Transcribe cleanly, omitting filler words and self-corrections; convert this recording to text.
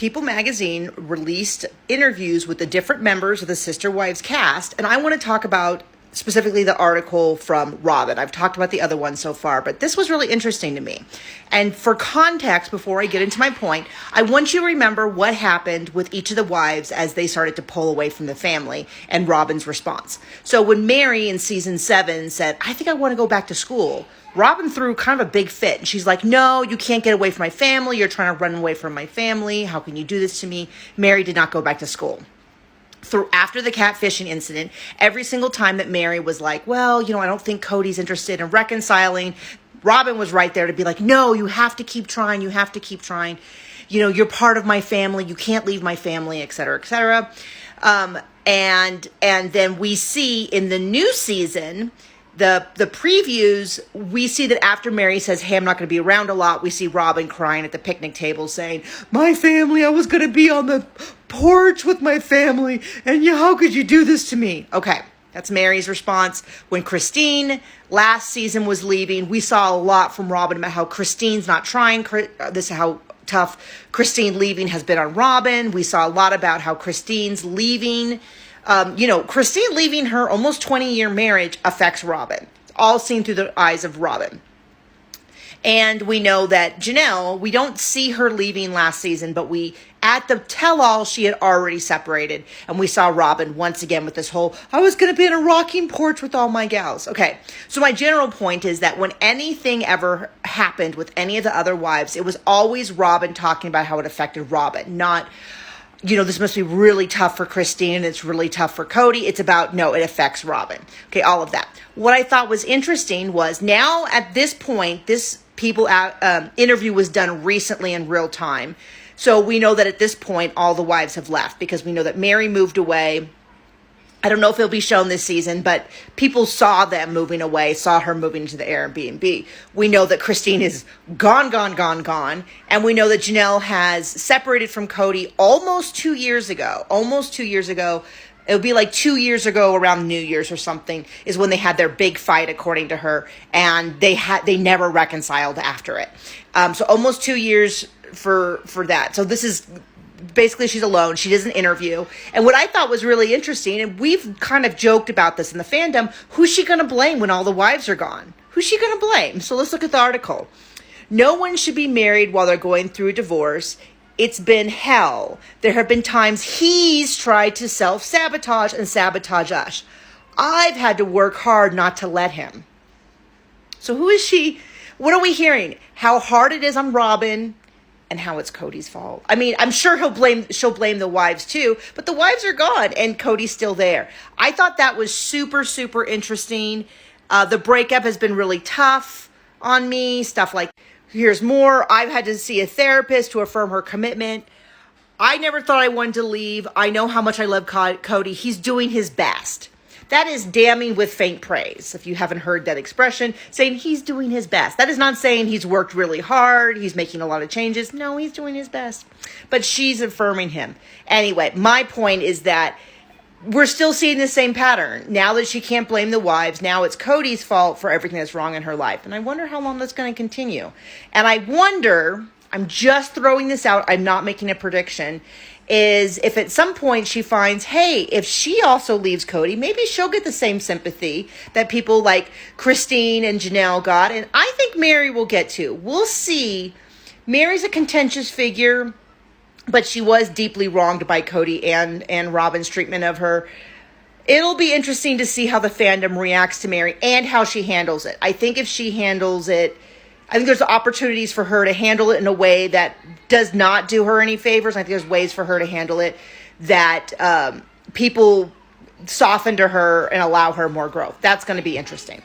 People magazine released interviews with the different members of the Sister Wives cast, and I want to talk about specifically the article from Robyn. I've talked about the other one so far, but this was really interesting to me. And for context, before I get into my point, I want you to remember what happened with each of the wives as they started to pull away from the family and Robyn's response. So when Mary in season 7 said, I think I want to go back to school, Robyn threw kind of a big fit. And she's like, no, you can't get away from my family. You're trying to run away from my family. How can you do this to me? Mary did not go back to school. After the catfishing incident, every single time that Mary was like, well, I don't think Cody's interested in reconciling, Robyn was right there to be like, no, you have to keep trying. You have to keep trying. You're part of my family. You can't leave my family, et cetera, et cetera. And then we see in the new season, the previews, we see that after Mary says, hey, I'm not going to be around a lot, we see Robyn crying at the picnic table saying, my family, I was going to be on the porch with my family, and how could you do this to me? Okay, that's Mary's response. When Christine last season was leaving, we saw a lot from Robyn about how Christine's not trying. This is how tough Christine leaving has been on Robyn. We saw a lot about how Christine's leaving. Christine leaving her almost 20-year marriage affects Robyn. It's all seen through the eyes of Robyn. And we know that Janelle, we don't see her leaving last season, but at the tell-all, she had already separated. And we saw Robyn once again with this whole, I was going to be in a rocking porch with all my gals. Okay, so my general point is that when anything ever happened with any of the other wives, it was always Robyn talking about how it affected Robyn, not, this must be really tough for Christine and it's really tough for Cody. It's about, no, it affects Robyn. Okay, all of that. What I thought was interesting was now at this point, this interview was done recently in real time. So we know that at this point, all the wives have left because we know that Mary moved away. I don't know if it'll be shown this season, but people saw them moving away, saw her moving to the Airbnb. We know that Christine is gone. And we know that Janelle has separated from Cody almost 2 years ago. It would be like 2 years ago around New Year's or something is when they had their big fight, according to her. And they never reconciled after it. So almost 2 years for that. So this is basically she's alone. She does an interview. And what I thought was really interesting, and we've kind of joked about this in the fandom, who's she going to blame when all the wives are gone? Who's she going to blame? So let's look at the article. No one should be married while they're going through a divorce. It's been hell. There have been times he's tried to self-sabotage and sabotage us. I've had to work hard not to let him. So who is she? What are we hearing? How hard it is on Robyn and how it's Cody's fault. I mean, I'm sure she'll blame the wives too, but the wives are gone and Cody's still there. I thought that was super, super interesting. The breakup has been really tough on me. Stuff like, here's more. I've had to see a therapist to affirm her commitment. I never thought I wanted to leave. I know how much I love Cody. He's doing his best. That is damning with faint praise. If you haven't heard that expression, saying he's doing his best. That is not saying he's worked really hard. He's making a lot of changes. No, he's doing his best. But she's affirming him. Anyway, my point is that we're still seeing the same pattern. Now that she can't blame the wives, now it's Cody's fault for everything that's wrong in her life. And I wonder how long that's going to continue. And I wonder, I'm just throwing this out, I'm not making a prediction, is if at some point she finds, hey, if she also leaves Cody, maybe she'll get the same sympathy that people like Christine and Janelle got. And I think Mary will get to. We'll see. Mary's a contentious figure, but she was deeply wronged by Cody and Robyn's treatment of her. It'll be interesting to see how the fandom reacts to Mary and how she handles it. I think if she handles it, I think there's opportunities for her to handle it in a way that does not do her any favors. I think there's ways for her to handle it that people soften to her and allow her more growth. That's going to be interesting.